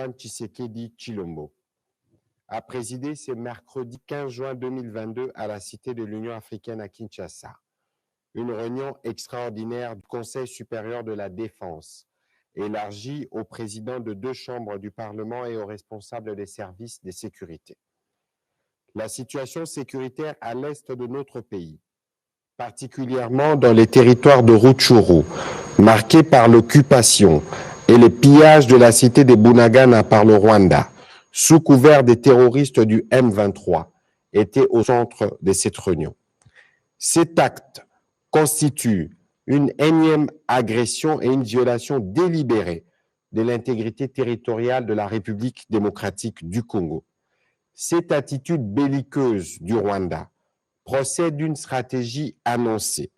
Tshisekedi Tshilombo a présidé ce mercredi 15 juin 2022 à la Cité de l'Union africaine à Kinshasa une réunion extraordinaire du Conseil supérieur de la défense, élargie aux présidents de 2 chambres du Parlement et aux responsables des services de sécurité. La situation sécuritaire à l'est de notre pays, particulièrement dans les territoires de Rutshuru, marqués par l'occupation et les pillages de la cité de Bunagana par le Rwanda, sous couvert des terroristes du M23, était au centre de cette réunion. Cet acte constitue une énième agression et une violation délibérée de l'intégrité territoriale de la République démocratique du Congo. Cette attitude belliqueuse du Rwanda procède d'une stratégie annoncée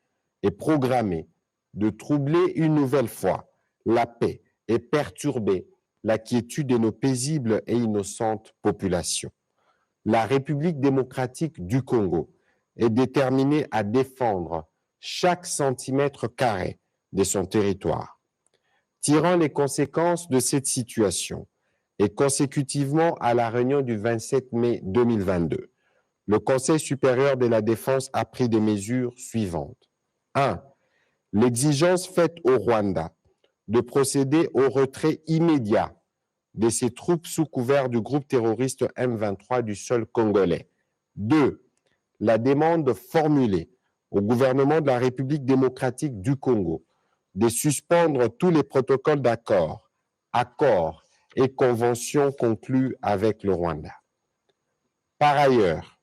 et programmée de troubler une nouvelle fois la paix et perturber la quiétude de nos paisibles et innocentes populations. La République démocratique du Congo est déterminée à défendre chaque centimètre carré de son territoire. Tirant les conséquences de cette situation et consécutivement à la réunion du 27 mai 2022, le Conseil supérieur de la défense a pris des mesures suivantes. 1. L'exigence faite au Rwanda de procéder au retrait immédiat de ses troupes sous couvert du groupe terroriste M23 du sol congolais. 2. La demande formulée au gouvernement de la République démocratique du Congo de suspendre tous les protocoles d'accord, accords et conventions conclus avec le Rwanda. Par ailleurs,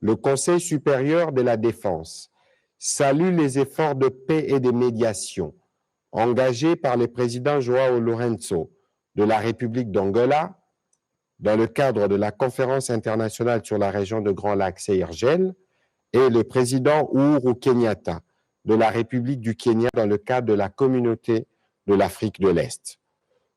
le Conseil supérieur de la défense salue les efforts de paix et de médiation engagés par le président João Lourenço de la République d'Angola dans le cadre de la conférence internationale sur la région de Grand Lac CIRGL et le président Uhuru Kenyatta de la République du Kenya dans le cadre de la communauté de l'Afrique de l'Est.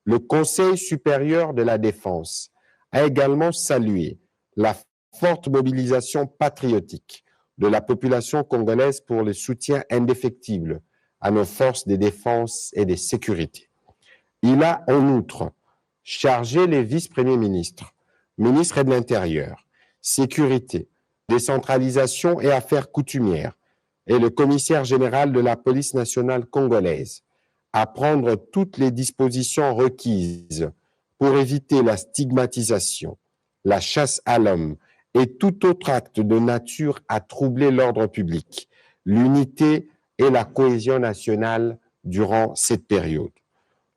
Le Conseil supérieur de la défense a également salué la forte mobilisation patriotique de la population congolaise pour le soutien indéfectible à nos forces de défense et de sécurité. Il a en outre chargé les vice-premiers ministres, ministres de l'Intérieur, Sécurité, Décentralisation et Affaires coutumières et le commissaire général de la police nationale congolaise à prendre toutes les dispositions requises pour éviter la stigmatisation, la chasse à l'homme et tout autre acte de nature à troubler l'ordre public, l'unité et la cohésion nationale durant cette période.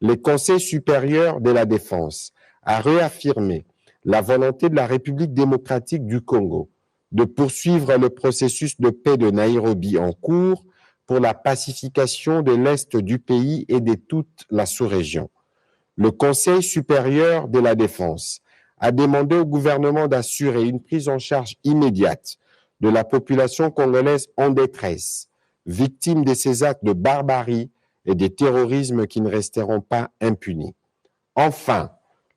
Le Conseil supérieur de la défense a réaffirmé la volonté de la République démocratique du Congo de poursuivre le processus de paix de Nairobi en cours pour la pacification de l'Est du pays et de toute la sous-région. Le Conseil supérieur de la défense a demandé au gouvernement d'assurer une prise en charge immédiate de la population congolaise en détresse, victime de ces actes de barbarie et de terrorisme qui ne resteront pas impunis. Enfin,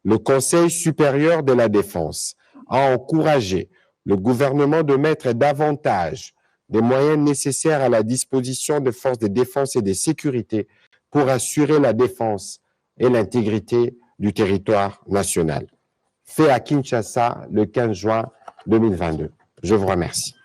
le Conseil supérieur de la défense a encouragé le gouvernement de mettre davantage des moyens nécessaires à la disposition des forces de défense et de sécurité pour assurer la défense et l'intégrité du territoire national. Fait à Kinshasa le 15 juin 2022. Je vous remercie.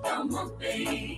Come on, baby.